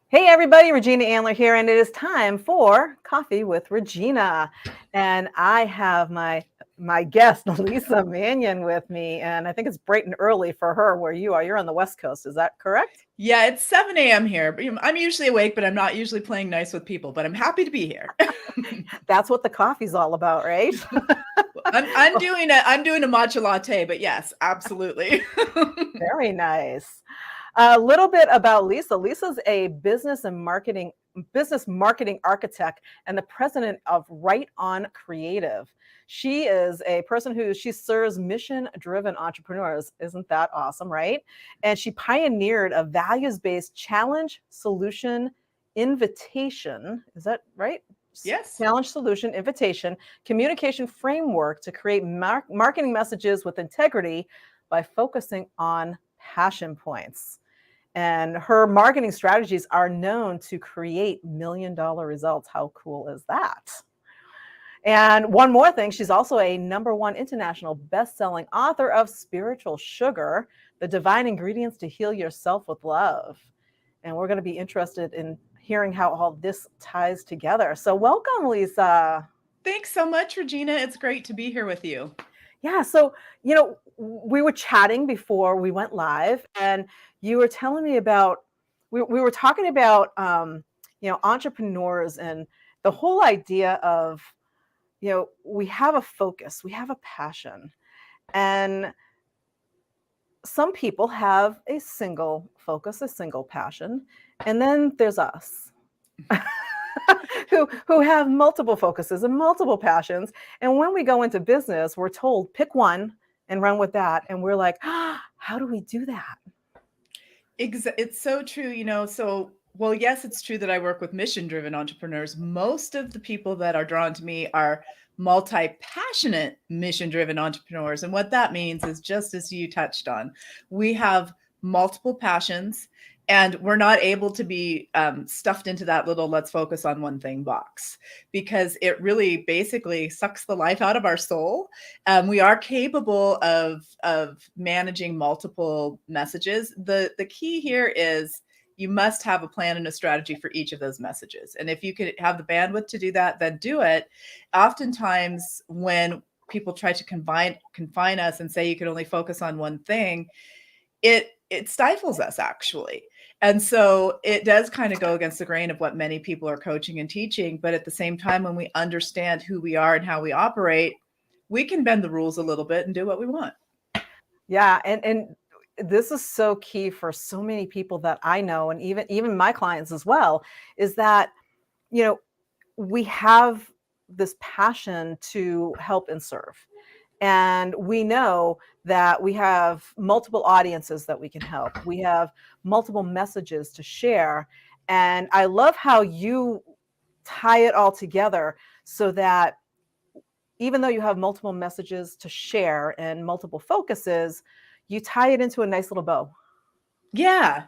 Hey everybody, Regina Andler here, and it is time for Coffee with Regina. And I have my guest, Lisa Manyon, with me, and I think it's bright and early for her where you are. You're on the West Coast, is that correct? Yeah, it's 7 a.m. here. I'm usually awake, but I'm not usually playing nice with people, but I'm happy to be here. That's what the coffee's all about, right? I'm doing a matcha latte, but yes, absolutely. Very nice. A little bit about Lisa. Lisa's a business marketing architect and the president of Right On Creative. She is a person who she serves mission-driven entrepreneurs. Isn't that awesome, right? And she pioneered a values-based challenge solution invitation. Is that right? Yes. Challenge solution invitation communication framework to create marketing messages with integrity by focusing on passion points. And her marketing strategies are known to create $1 million results. How cool is that? And one more thing, she's also a #1 international best-selling author of Spiritual Sugar, The Divine Ingredients to Heal Yourself with Love. And we're going to be interested in hearing how all this ties together. So welcome, Lisa. Thanks so much, Regina. It's great to be here with you. Yeah, so, we were chatting before we went live, and you were telling me about we were talking about entrepreneurs and the whole idea of, we have a focus, we have a passion, and some people have a single focus, a single passion, and then there's us. who have multiple focuses and multiple passions. And when we go into business, we're told pick one and run with that. And we're like, how do we do that? It's so true, well, yes, it's true that I work with mission-driven entrepreneurs. Most of the people that are drawn to me are multi-passionate mission-driven entrepreneurs. And what that means is just as you touched on, we have multiple passions and we're not able to be stuffed into that little let's focus on one thing box because it really basically sucks the life out of our soul. We are capable of managing multiple messages. The key here is you must have a plan and a strategy for each of those messages. And if you could have the bandwidth to do that, then do it. Oftentimes when people try to confine us and say you can only focus on one thing, it stifles us actually. And so it does kind of go against the grain of what many people are coaching and teaching. But at the same time, when we understand who we are and how we operate, we can bend the rules a little bit and do what we want. Yeah. And this is so key for so many people that I know, and even my clients as well, is that, we have this passion to help and serve. And we know that we have multiple audiences that we can help. We have multiple messages to share. And I love how you tie it all together so that even though you have multiple messages to share and multiple focuses, you tie it into a nice little bow. Yeah.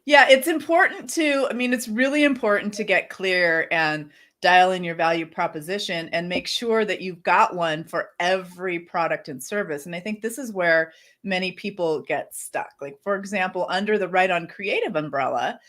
Yeah, it's really important to get clear and dial in your value proposition and make sure that you've got one for every product and service. And I think this is where many people get stuck. Like, for example, under the Right On Creative umbrella,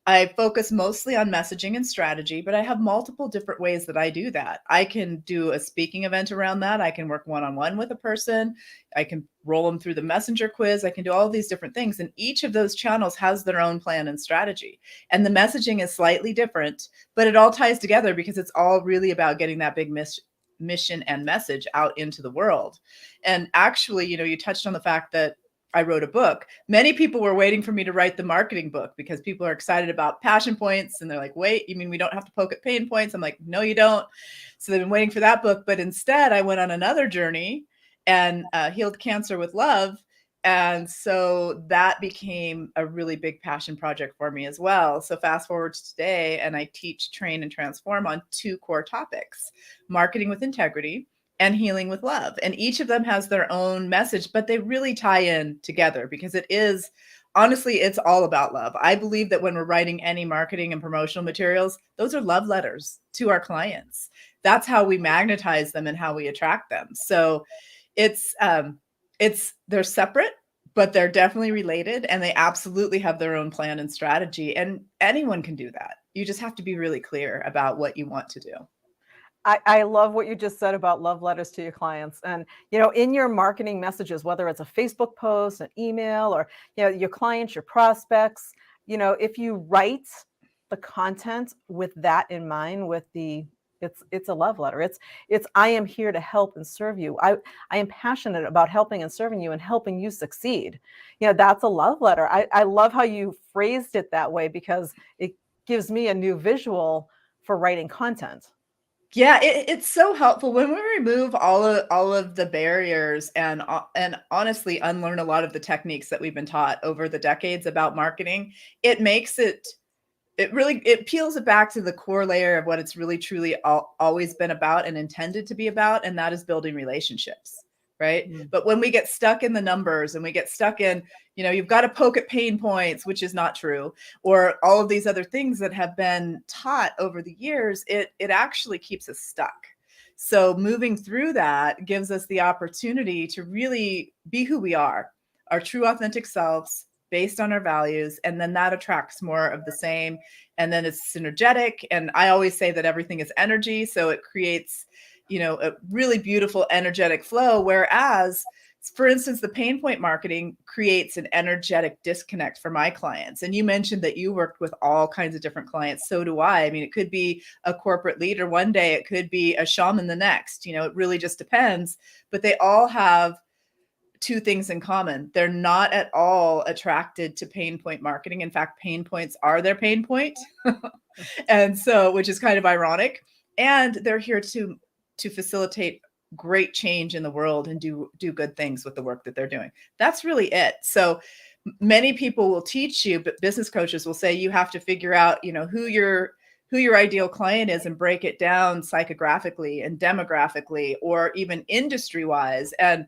I focus mostly on messaging and strategy, but I have multiple different ways that I do that. I can do a speaking event around that. I can work one-on-one with a person. I can roll them through the messenger quiz. I can do all these different things. And each of those channels has their own plan and strategy. And the messaging is slightly different, but it all ties together because it's all really about getting that big mission and message out into the world. And actually, you touched on the fact that I wrote a book. Many people were waiting for me to write the marketing book because people are excited about passion points and they're like, wait, you mean we don't have to poke at pain points? I'm like, no, you don't. So they've been waiting for that book. But instead, I went on another journey and healed cancer with love. And so that became a really big passion project for me as well. So fast forward to today, and I teach, train, and transform on 2 core topics: marketing with integrity and healing with love. And each of them has their own message, but they really tie in together because honestly, it's all about love. I believe that when we're writing any marketing and promotional materials, those are love letters to our clients. That's how we magnetize them and how we attract them. So they're separate, but they're definitely related, and they absolutely have their own plan and strategy. And anyone can do that. You just have to be really clear about what you want to do. I love what you just said about love letters to your clients. And, in your marketing messages, whether it's a Facebook post, an email, or, your clients, your prospects, if you write the content with that in mind, it's a love letter. It's I am here to help and serve you. I am passionate about helping and serving you and helping you succeed. That's a love letter. I love how you phrased it that way because it gives me a new visual for writing content. Yeah, it's so helpful when we remove all of the barriers and honestly unlearn a lot of the techniques that we've been taught over the decades about marketing. It makes it peels it back to the core layer of what it's really truly always been about and intended to be about, and that is building relationships, right? Mm. But when we get stuck in the numbers and we get stuck in, you've got to poke at pain points, which is not true, or all of these other things that have been taught over the years, it actually keeps us stuck. So moving through that gives us the opportunity to really be who we are, our true authentic selves, based on our values, and then that attracts more of the same, and then it's synergetic. And I always say that everything is energy, so it creates a really beautiful energetic flow. Whereas, for instance, the pain point marketing creates an energetic disconnect for my clients. And you mentioned that you worked with all kinds of different clients. So do I. I mean, it could be a corporate leader one day, it could be a shaman the next, it really just depends. But they all have two things in common. They're not at all attracted to pain point marketing. In fact, pain points are their pain point. And so, which is kind of ironic. And they're here to facilitate great change in the world and do good things with the work that they're doing. That's really it. So many people will teach you, but business coaches will say you have to figure out, who your ideal client is and break it down psychographically and demographically or even industry wise. And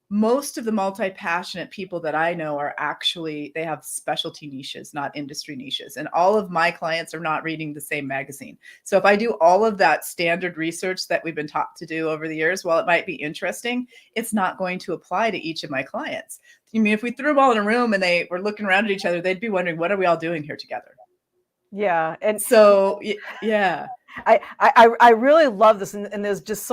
most of the multi-passionate people that I know are actually, they have specialty niches, not industry niches. And all of my clients are not reading the same magazine. So if I do all of that standard research that we've been taught to do over the years, while it might be interesting, it's not going to apply to each of my clients. I mean, if we threw them all in a room and they were looking around at each other, they'd be wondering, what are we all doing here together? Yeah. And so, yeah. I really love this. And there's just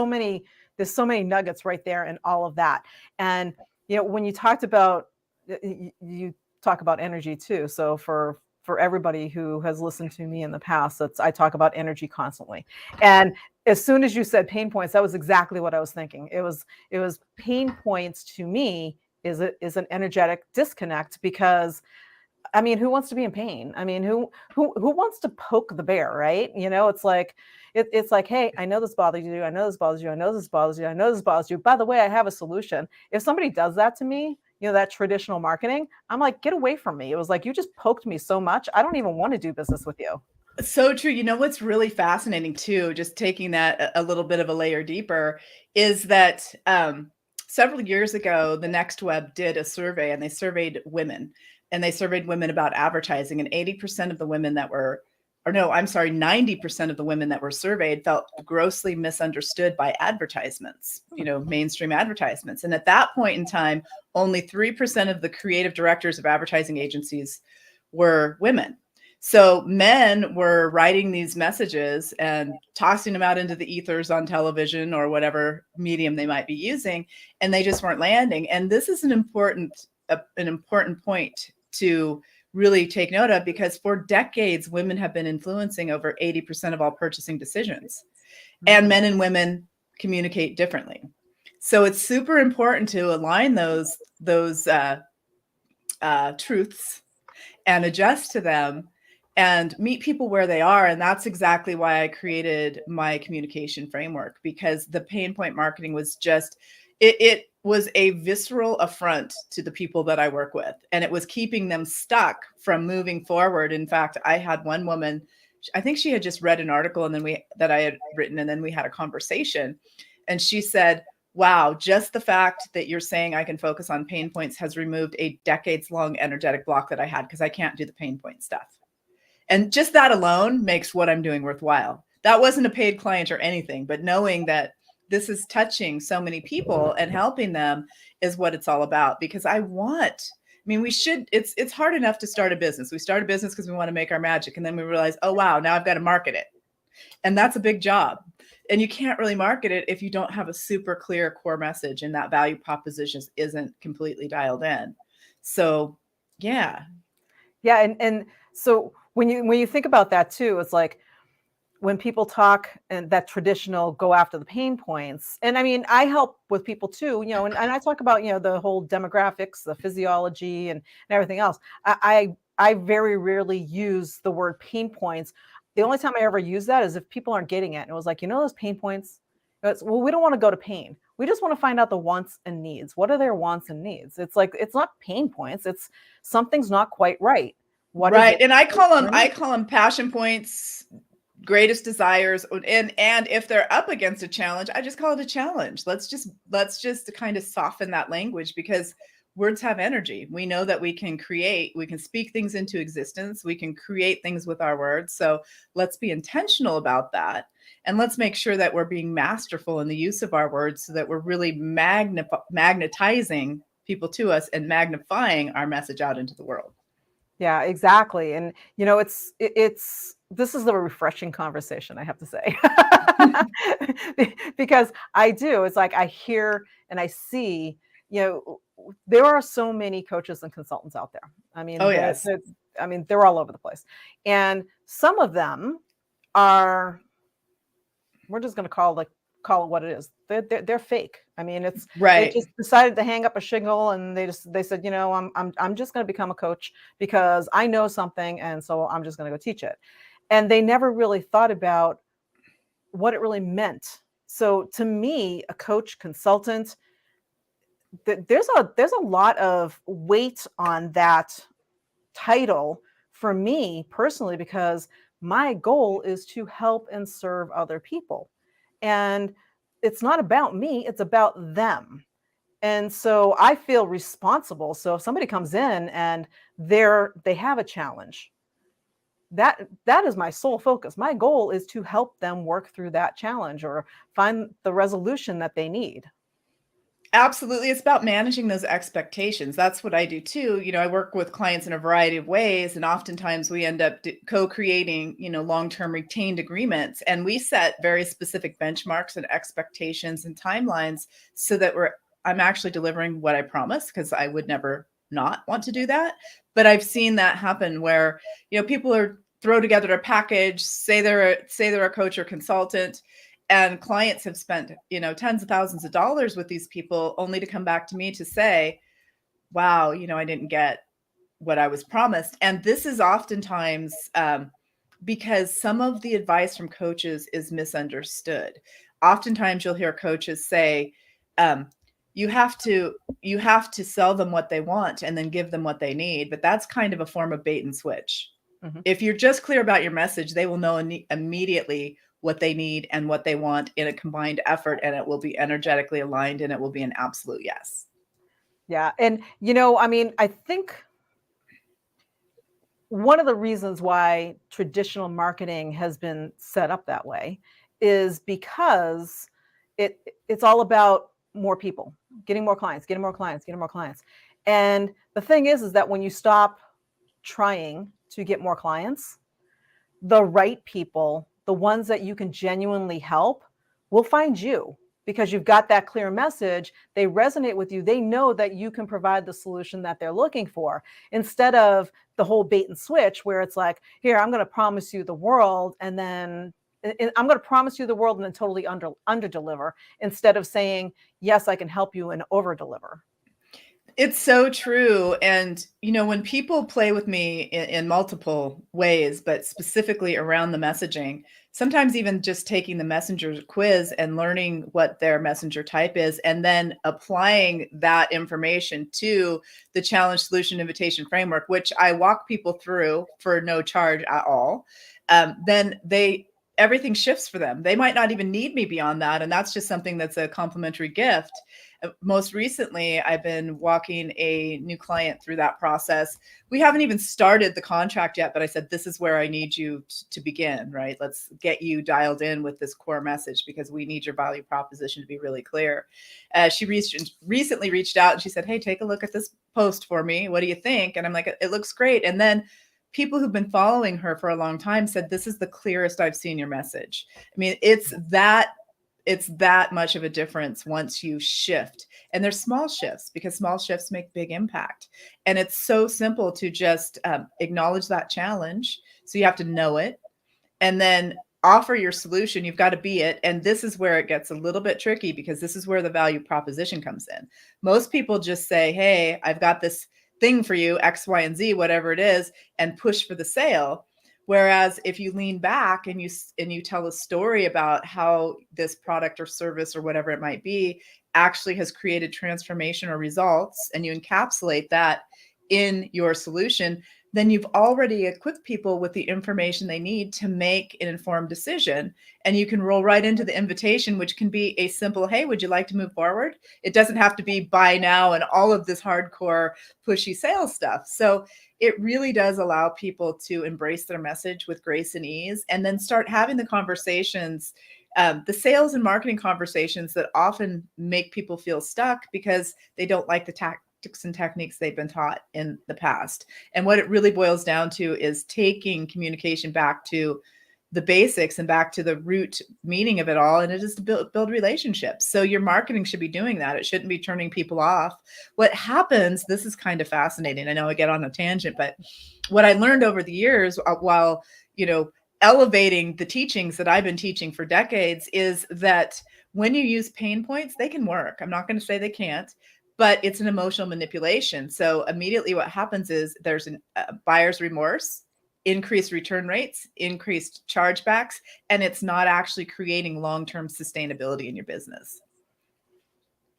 there's so many nuggets right there and all of that. And, when you talked about, you talk about energy too. So for everybody who has listened to me in the past, I talk about energy constantly. And as soon as you said pain points, that was exactly what I was thinking. It was pain points to me is an energetic disconnect because I mean, who wants to be in pain? I mean, who wants to poke the bear, right? It's like, hey, I know this bothers you. I know this bothers you. I know this bothers you. I know this bothers you. By the way, I have a solution. If somebody does that to me, that traditional marketing, I'm like, get away from me. It was like, you just poked me so much. I don't even want to do business with you. So true. What's really fascinating too, just taking that a little bit of a layer deeper, is that several years ago, the Next Web did a survey and they surveyed women. And they surveyed women about advertising, and 80% of the women that were, or no, I'm sorry, 90% of the women that were surveyed felt grossly misunderstood by advertisements, mainstream advertisements. And at that point in time, only 3% of the creative directors of advertising agencies were women. So men were writing these messages and tossing them out into the ethers on television or whatever medium they might be using, and they just weren't landing. And this is an important point to really take note of, because for decades, women have been influencing over 80% of all purchasing decisions, and men and women communicate differently. So it's super important to align those truths and adjust to them and meet people where they are. And that's exactly why I created my communication framework, because the pain point marketing was just, it was a visceral affront to the people that I work with, and it was keeping them stuck from moving forward. In fact, I had one woman, I think she had just read an article that I had written, and then we had a conversation, and she said, wow, just the fact that you're saying I can focus on pain points has removed a decades-long energetic block that I had, because I can't do the pain point stuff. And just that alone makes what I'm doing worthwhile. That wasn't a paid client or anything, but knowing that this is touching so many people and helping them is what it's all about. Because it's hard enough to start a business. We start a business because we want to make our magic. And then we realize, oh, wow, now I've got to market it. And that's a big job. And you can't really market it if you don't have a super clear core message and that value proposition isn't completely dialed in. So, yeah. Yeah, and so when you think about that too, it's like when people talk and that traditional go after the pain points. And I mean, I help with people too, and I talk about, the whole demographics, the physiology and everything else. I very rarely use the word pain points. The only time I ever use that is if people aren't getting it. And it was like, those pain points. Well, we don't want to go to pain. We just want to find out the wants and needs. What are their wants and needs? It's like, it's not pain points. It's something's not quite right. What is Right. it? And I call them passion points, greatest desires. And if they're up against a challenge, I just call it a challenge. Let's just kind of soften that language, because words have energy. We know that we can speak things into existence. We can create things with our words. So let's be intentional about that. And let's make sure that we're being masterful in the use of our words, so that we're really magnetizing people to us and magnifying our message out into the world. Yeah, exactly. And this is a refreshing conversation, I have to say. Because it's like I hear and I see, there are so many coaches and consultants out there. I mean, Oh, yes. they're all over the place. And some of them are, we're just going to call it what it is. They're fake. I mean, they Right. just decided to hang up a shingle, and they said, I'm just going to become a coach because I know something, and so I'm just going to go teach it. And they never really thought about what it really meant. So to me, a coach, consultant, there's a lot of weight on that title for me personally, because my goal is to help and serve other people. And it's not about me, it's about them. And so I feel responsible. So if somebody comes in and they have a challenge, that is my sole focus. My goal is to help them work through that challenge or find the resolution that they need. Absolutely. It's about managing those expectations. That's what I do too. I work with clients in a variety of ways, and oftentimes we end up co-creating, long-term retained agreements, and we set very specific benchmarks and expectations and timelines so that I'm actually delivering what I promise, because I would never not want to do that. But I've seen that happen where, people throw together a package, say they're a coach or consultant, and clients have spent, tens of thousands of dollars with these people, only to come back to me to say, wow, I didn't get what I was promised. And this is oftentimes because some of the advice from coaches is misunderstood. Oftentimes you'll hear coaches say, you have to sell them what they want and then give them what they need. But that's kind of a form of bait and switch. Mm-hmm. If you're just clear about your message, they will know immediately what they need and what they want in a combined effort, and it will be energetically aligned, and it will be an absolute yes. Yeah. And, I think one of the reasons why traditional marketing has been set up that way is because it's all about more people, getting more clients, getting more clients, getting more clients. And the thing is that when you stop trying to get more clients, the right people, the ones that you can genuinely help, will find you because you've got that clear message. They resonate with you. They know that you can provide the solution that they're looking for, instead of the whole bait and switch where it's like, here, I'm going to promise you the world, and then I'm going to promise you the world and then totally under deliver, instead of saying, yes, I can help you and over deliver. It's so true. And, when people play with me in multiple ways, but specifically around the messaging, sometimes even just taking the messenger quiz and learning what their messenger type is, and then applying that information to the challenge solution invitation framework, which I walk people through for no charge at all, then everything shifts for them. They might not even need me beyond that. And that's just something that's a complimentary gift. Most recently, I've been walking a new client through that process. We haven't even started the contract yet, but I said, this is where I need you to begin, right? Let's get you dialed in with this core message because we need your value proposition to be really clear. She recently reached out and she said, hey, take a look at this post for me. What do you think? And I'm like, it looks great. And then people who've been following her for a long time said, this is the clearest I've seen your message. I mean, it's that much of a difference once you shift. And there's small shifts because small shifts make big impact. And it's so simple to just acknowledge that challenge. So you have to know it and then offer your solution. You've got to be it. And this is where it gets a little bit tricky because this is where the value proposition comes in. Most people just say, hey, I've got this thing for you, X, Y, and Z, whatever it is, and push for the sale. Whereas if you lean back and you tell a story about how this product or service or whatever it might be actually has created transformation or results, and you encapsulate that in your solution, then you've already equipped people with the information they need to make an informed decision. And you can roll right into the invitation, which can be a simple, hey, would you like to move forward? It doesn't have to be buy now and all of this hardcore pushy sales stuff. So it really does allow people to embrace their message with grace and ease, and then start having the conversations, the sales and marketing conversations that often make people feel stuck because they don't like the tactics and techniques they've been taught in the past. And what it really boils down to is taking communication back to the basics and back to the root meaning of it all. And it is to build relationships. So your marketing should be doing that. It shouldn't be turning people off. What happens, this is kind of fascinating. I know I get on a tangent, but what I learned over the years while, elevating the teachings that I've been teaching for decades is that when you use pain points, they can work. I'm not going to say they can't, but it's an emotional manipulation. So immediately what happens is there's a buyer's remorse, increased return rates, increased chargebacks, and it's not actually creating long-term sustainability in your business.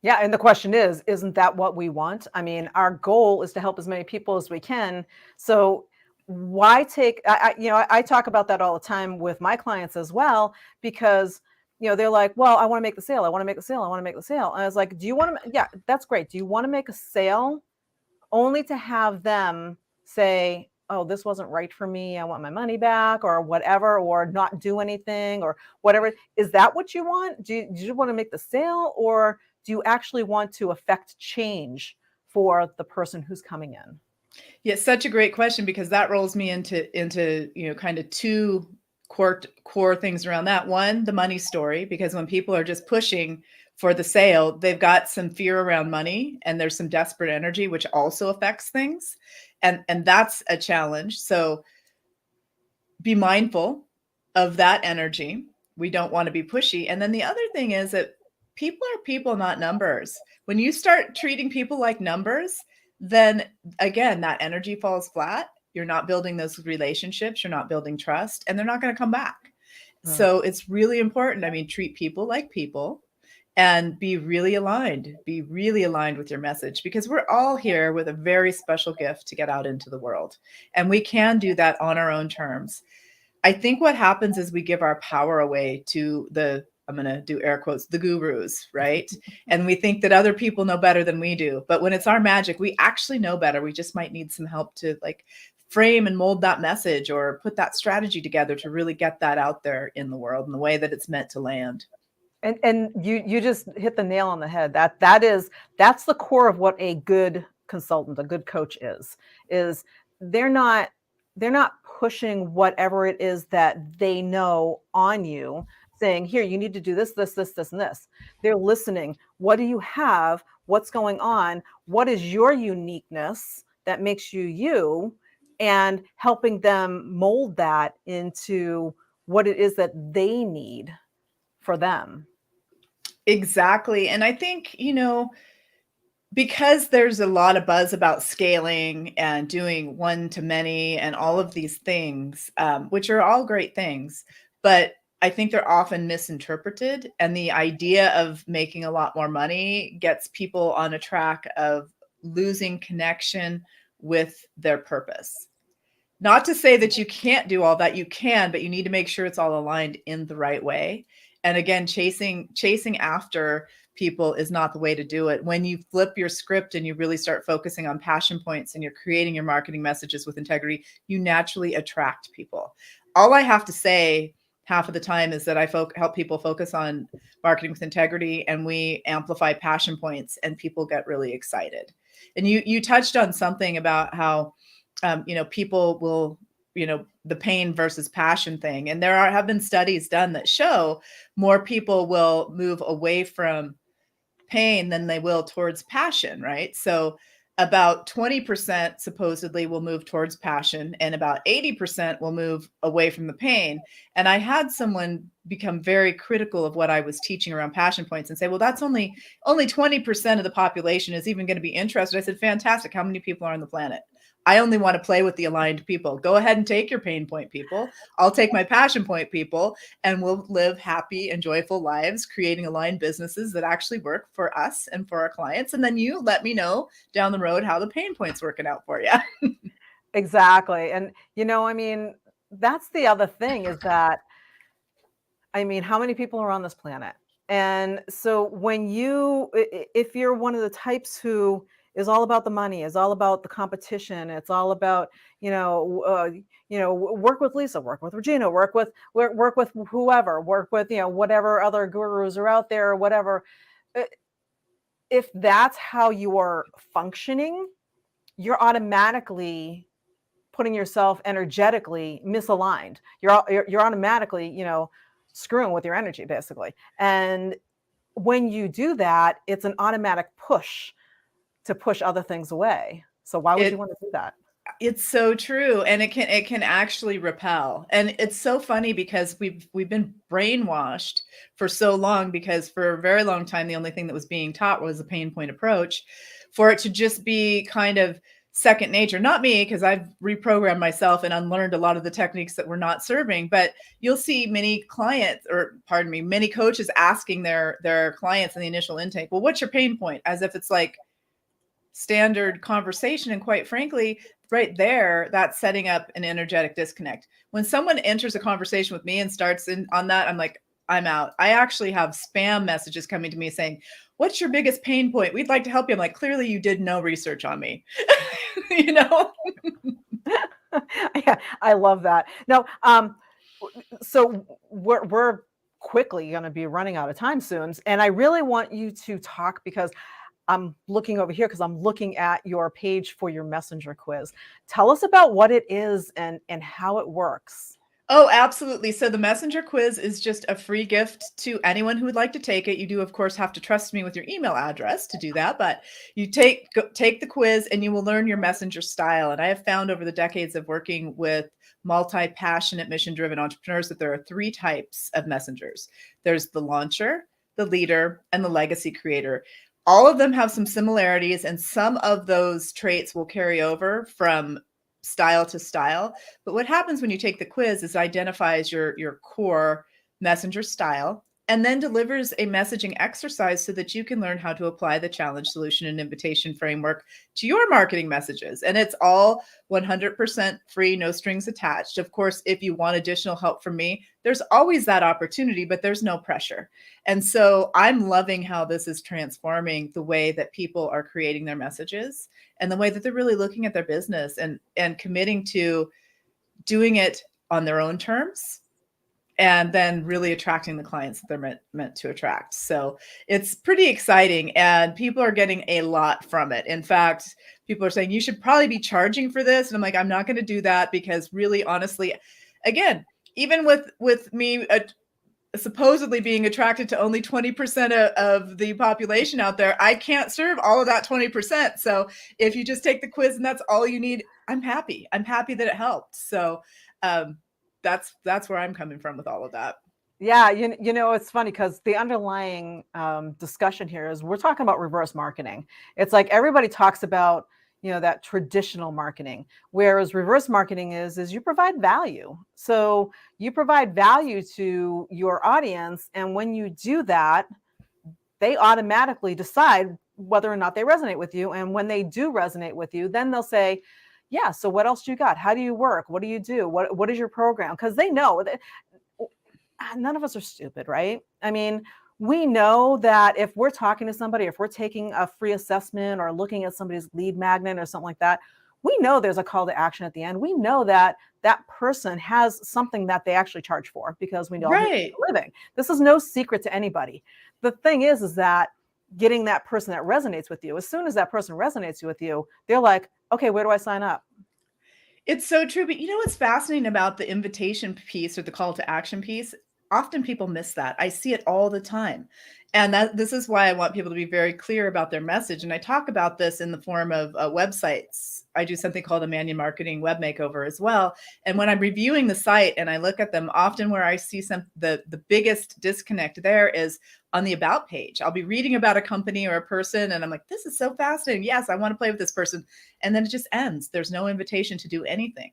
Yeah, and the question is, isn't that what we want? I mean, our goal is to help as many people as we can. So why take I talk about that all the time with my clients as well, because they're like, well, I want to make the sale. I want to make the sale. I want to make the sale. And I was like, do you want to, yeah, that's great. Do you want to make a sale only to have them say, oh, this wasn't right for me, I want my money back or whatever, or not do anything or whatever? Is that what you want? Do you want to make the sale, or do you actually want to affect change for the person who's coming in? Yeah, such a great question, because that rolls me into kind of two core things around that. One, the money story, because when people are just pushing for the sale, they've got some fear around money and there's some desperate energy, which also affects things. And that's a challenge. So be mindful of that energy. We don't want to be pushy. And then the other thing is that people are people, not numbers. When you start treating people like numbers, then again, that energy falls flat. You're not building those relationships. You're not building trust, and they're not going to come back. So it's really important. I mean, treat people like people and be really aligned with your message, because we're all here with a very special gift to get out into the world. And we can do that on our own terms. I think what happens is we give our power away to I'm going to do air quotes, the gurus, right? And we think that other people know better than we do. But when it's our magic, we actually know better. We just might need some help to frame and mold that message or put that strategy together to really get that out there in the world in the way that it's meant to land. And you just hit the nail on the head. That's the core of what a good consultant, a good coach is they're not pushing whatever it is that they know on you, saying, here, you need to do this, and this. They're listening. What do you have? What's going on? What is your uniqueness that makes you you? And helping them mold that into what it is that they need for them. Exactly. And I think, because there's a lot of buzz about scaling and doing one to many and all of these things, which are all great things, but I think they're often misinterpreted. And the idea of making a lot more money gets people on a track of losing connection with their purpose. Not to say that you can't do all that, you can, but you need to make sure it's all aligned in the right way. And again, chasing after people is not the way to do it. When you flip your script and you really start focusing on passion points and you're creating your marketing messages with integrity, you naturally attract people. All I have to say half of the time is that I help people focus on marketing with integrity, and we amplify passion points, and people get really excited. And you touched on something about how people will, the pain versus passion thing. And have been studies done that show more people will move away from pain than they will towards passion, right? So about 20% supposedly will move towards passion, and about 80% will move away from the pain. And I had someone become very critical of what I was teaching around passion points and say, well, that's only 20% of the population is even going to be interested. I said, fantastic. How many people are on the planet? I only want to play with the aligned people. Go ahead and take your pain point people. I'll take my passion point people, and we'll live happy and joyful lives, creating aligned businesses that actually work for us and for our clients. And then you let me know down the road how the pain point's working out for you. Exactly. And, I mean, that's the other thing is that, I mean, how many people are on this planet? And so if you're one of the types who is all about the money, is all about the competition, it's all about, work with Lisa, work with Regina, work with whoever, work with, whatever other gurus are out there or whatever. If that's how you are functioning, you're automatically putting yourself energetically misaligned. You're automatically, screwing with your energy basically. And when you do that, it's an automatic push to push other things away. So why would you want to do that? It's so true. And it can actually repel. And it's so funny because we've been brainwashed for so long, because for a very long time, the only thing that was being taught was a pain point approach, for it to just be kind of second nature. Not me, because I've reprogrammed myself and unlearned a lot of the techniques that were not serving, but you'll see many many coaches asking their clients in the initial intake, well, what's your pain point? As if it's like standard conversation. And quite frankly, right there, that's setting up an energetic disconnect. When someone enters a conversation with me and starts on that, I'm like, I'm out. I actually have spam messages coming to me saying, what's your biggest pain point? We'd like to help you. I'm like, clearly you did no research on me. Yeah, I love that. No, so we're quickly going to be running out of time soon. And I really want you to talk, because I'm looking over here because I'm looking at your page for your messenger quiz. Tell us about what it is and how it works. Oh, absolutely. So the messenger quiz is just a free gift to anyone who would like to take it. You do, of course, have to trust me with your email address to do that, but you take the quiz and you will learn your messenger style. And I have found over the decades of working with multi-passionate, mission-driven entrepreneurs that there are 3 types of messengers. There's the launcher, the leader, and the legacy creator. All of them have some similarities, and some of those traits will carry over from style to style. But what happens when you take the quiz is identifies your core messenger style, and then delivers a messaging exercise so that you can learn how to apply the challenge, solution, and invitation framework to your marketing messages. And it's all 100% free, no strings attached. Of course, if you want additional help from me, there's always that opportunity, but there's no pressure. And so I'm loving how this is transforming the way that people are creating their messages, and the way that they're really looking at their business and committing to doing it on their own terms, and then really attracting the clients that they're meant to attract. So it's pretty exciting, and people are getting a lot from it. In fact, people are saying you should probably be charging for this. And I'm like, I'm not going to do that, because really, honestly, again, even with me supposedly being attracted to only 20% of the population out there, I can't serve all of that 20%. So if you just take the quiz and that's all you need, I'm happy. I'm happy that it helped. So that's where I'm coming from with all of that. Yeah, it's funny because the underlying discussion here is we're talking about reverse marketing. It's like everybody talks about, that traditional marketing, whereas reverse marketing is you provide value. So you provide value to your audience, and when you do that, they automatically decide whether or not they resonate with you. And when they do resonate with you, then they'll say, yeah, so what else do you got? How do you work? What do you do? What is your program? Because they know that none of us are stupid, right? I mean, we know that if we're talking to somebody, if we're taking a free assessment or looking at somebody's lead magnet or something like that, we know there's a call to action at the end. We know that that person has something that they actually charge for because we all do it Right. for a living. This is no secret to anybody. The thing is that getting that person that resonates with you, as soon as that person resonates with you, they're like, okay, where do I sign up? It's so true, but you know what's fascinating about the invitation piece or the call to action piece? Often people miss that. I see it all the time. And that this is why I want people to be very clear about their message. And I talk about this in the form of websites. I do something called a Manyon marketing web makeover as well. And when I'm reviewing the site and I look at them, often where I see the biggest disconnect there is on the about page. I'll be reading about a company or a person and I'm like, this is so fascinating. Yes, I want to play with this person. And then it just ends. There's no invitation to do anything.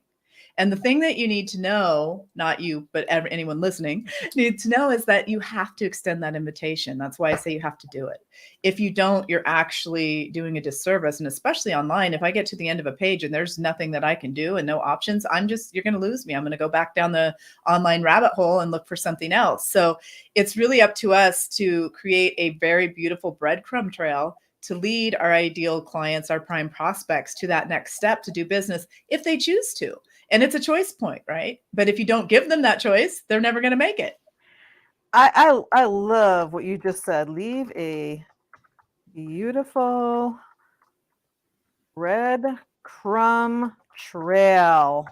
And the thing that you need to know, not you, but anyone listening needs to know is that you have to extend that invitation. That's why I say you have to do it. If you don't, you're actually doing a disservice. And especially online, if I get to the end of a page and there's nothing that I can do and no options, you're going to lose me. I'm going to go back down the online rabbit hole and look for something else. So it's really up to us to create a very beautiful breadcrumb trail to lead our ideal clients, our prime prospects to that next step to do business if they choose to. And it's a choice point, right? But if you don't give them that choice, they're never going to make it. I love what you just said. Leave a beautiful red crumb trail.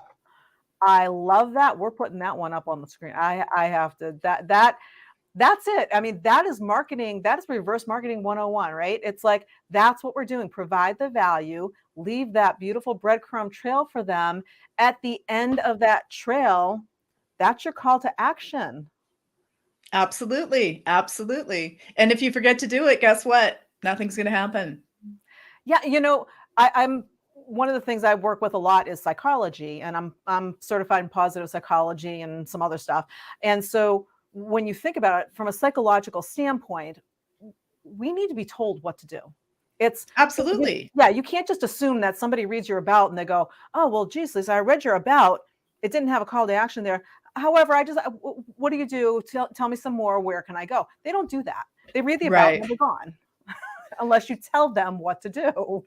I love that. We're putting that one up on the screen. I have to that's it. I mean, that is marketing. That is reverse marketing 101, right? It's like that's what we're doing. Provide the value, leave that beautiful breadcrumb trail for them. At the end of that trail, that's your call to action. Absolutely. Absolutely. And if you forget to do it, guess what? Nothing's going to happen. Yeah, I'm one of the things I work with a lot is psychology, and I'm certified in positive psychology and some other stuff. And so when you think about it from a psychological standpoint, we need to be told what to do. It's Absolutely. yeah, you can't just assume that somebody reads your about and they go, oh well, geez, Lisa, I read your about. It didn't have a call to action there. However, what do you do? Tell me some more. Where can I go? They don't do that. They read the about Right. and they're gone unless you tell them what to do.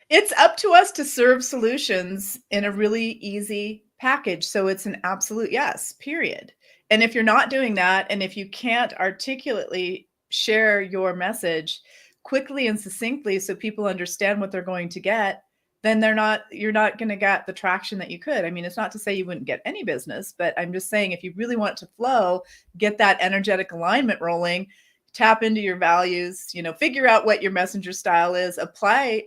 It's up to us to serve solutions in a really easy package. So it's an absolute yes, period. And if you're not doing that, and if you can't articulately share your message quickly and succinctly so people understand what they're going to get, then you're not going to get the traction that you could. I mean, it's not to say you wouldn't get any business, but I'm just saying if you really want it to flow, get that energetic alignment rolling, tap into your values, figure out what your messenger style is,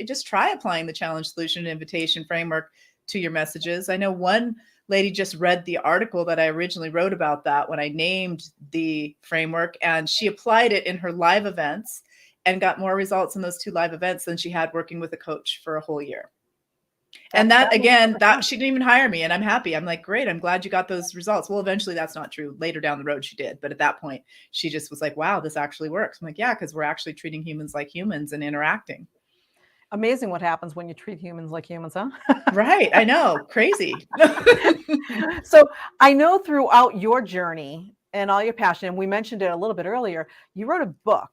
just try applying the challenge solution invitation framework to your messages. I know one lady just read the article that I originally wrote about that when I named the framework, and she applied it in her live events and got more results in those 2 live events than she had working with a coach for a whole year. And that again, that she didn't even hire me, and I'm happy. I'm like, great, I'm glad you got those results. Well, eventually that's not true. Later down the road she did, but at that point she just was like, wow, this actually works. I'm like, yeah, because we're actually treating humans like humans and interacting. Amazing what happens when you treat humans like humans, huh? Right, I know, crazy. So I know throughout your journey and all your passion, and we mentioned it a little bit earlier, you wrote a book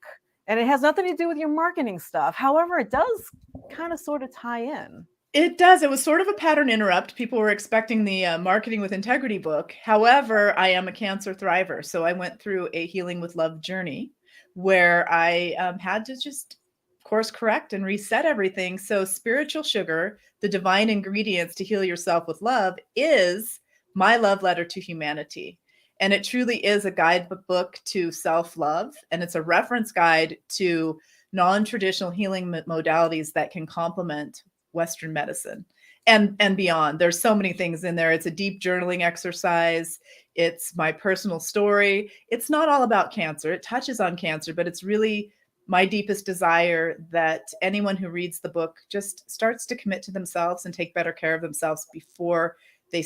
and it has nothing to do with your marketing stuff. However, it does kind of sort of tie in. It does. It was sort of a pattern interrupt. People were expecting the Marketing with Integrity book. However, I am a cancer thriver. So I went through a healing with love journey where I had to just course correct and reset everything. So, spiritual sugar, the divine ingredients to heal yourself with love, is my love letter to humanity. And it truly is a guidebook to self love. And it's a reference guide to non traditional healing modalities that can complement Western medicine and beyond. There's so many things in there. It's a deep journaling exercise. It's my personal story. It's not all about cancer. It touches on cancer, but it's really my deepest desire that anyone who reads the book just starts to commit to themselves and take better care of themselves before they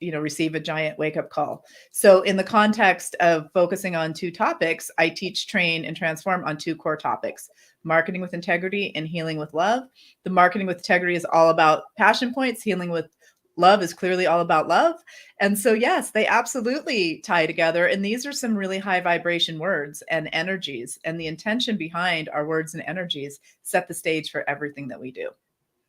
receive a giant wake-up call. So in the context of focusing on 2 topics, I teach, train, and transform on 2 core topics: marketing with integrity and healing with love. The marketing with integrity is all about passion points. Healing with love is clearly all about love. And so, yes, they absolutely tie together. And these are some really high vibration words and energies. And the intention behind our words and energies set the stage for everything that we do.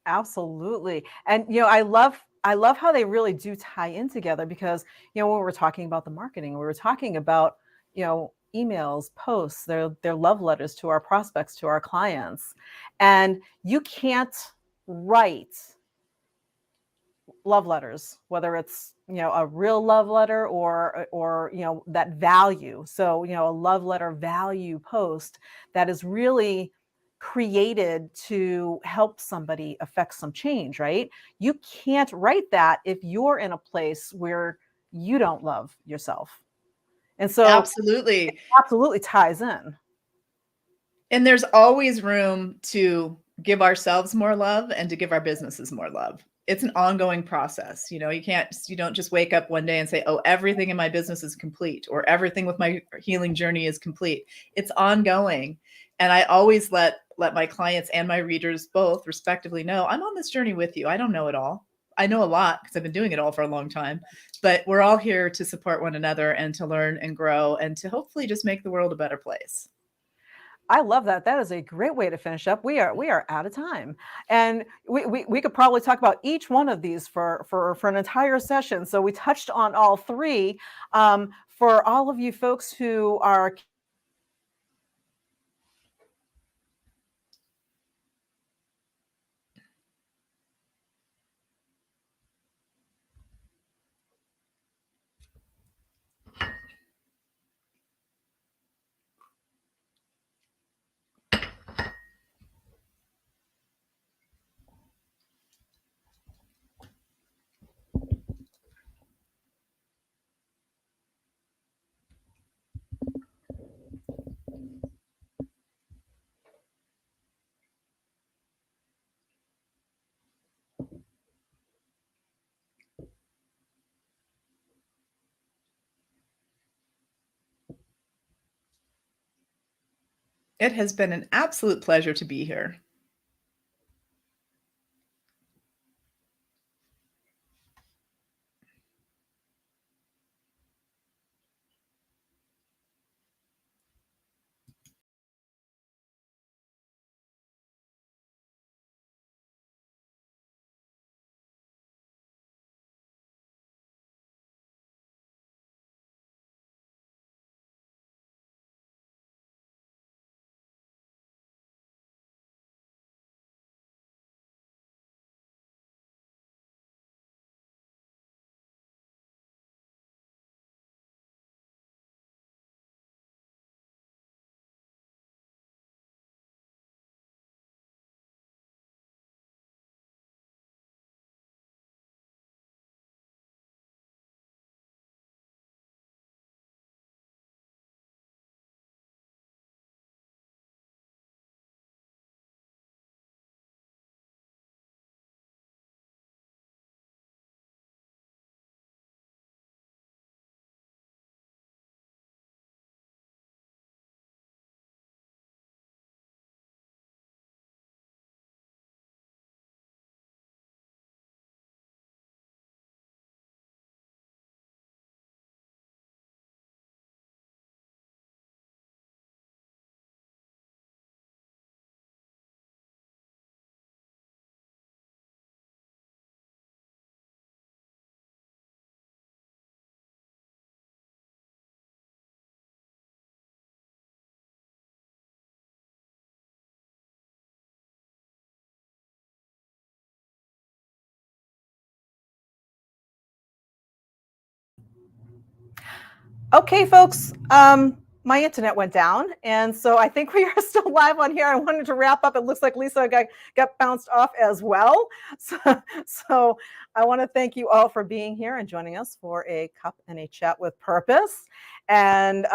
Absolutely. And I love how they really do tie in together because, when we're talking about the marketing, we were talking about, emails, posts, their love letters to our prospects, to our clients. And you can't write love letters, whether it's, a real love letter or that value. So, a love letter value post that is really created to help somebody affect some change, right? You can't write that if you're in a place where you don't love yourself. And so Absolutely. absolutely ties in. And there's always room to give ourselves more love and to give our businesses more love. It's an ongoing process. You don't just wake up one day and say, "Oh, everything in my business is complete," or "Everything with my healing journey is complete." It's ongoing. And I always let my clients and my readers both respectively know, I'm on this journey with you. I don't know it all. I know a lot because I've been doing it all for a long time, but we're all here to support one another and to learn and grow and to hopefully just make the world a better place. I love that. That is a great way to finish up. We are out of time, and we could probably talk about each one of these for an entire session. So we touched on all three. For all of you folks who are It has been an absolute pleasure to be here. okay, folks. My internet went down, and so I think we are still live on here. I wanted to wrap up. It looks like Lisa got bounced off as well. So, so I want to thank you all for being here and joining us for a cup and a chat with purpose. And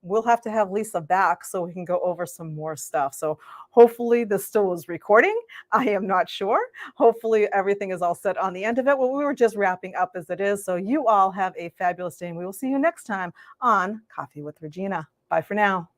we'll have to have Lisa back so we can go over some more stuff. So hopefully this still is recording. I am not sure. Hopefully everything is all set on the end of it. Well, we were just wrapping up as it is. So you all have a fabulous day, and we will see you next time on Coffee with Regina. Bye for now.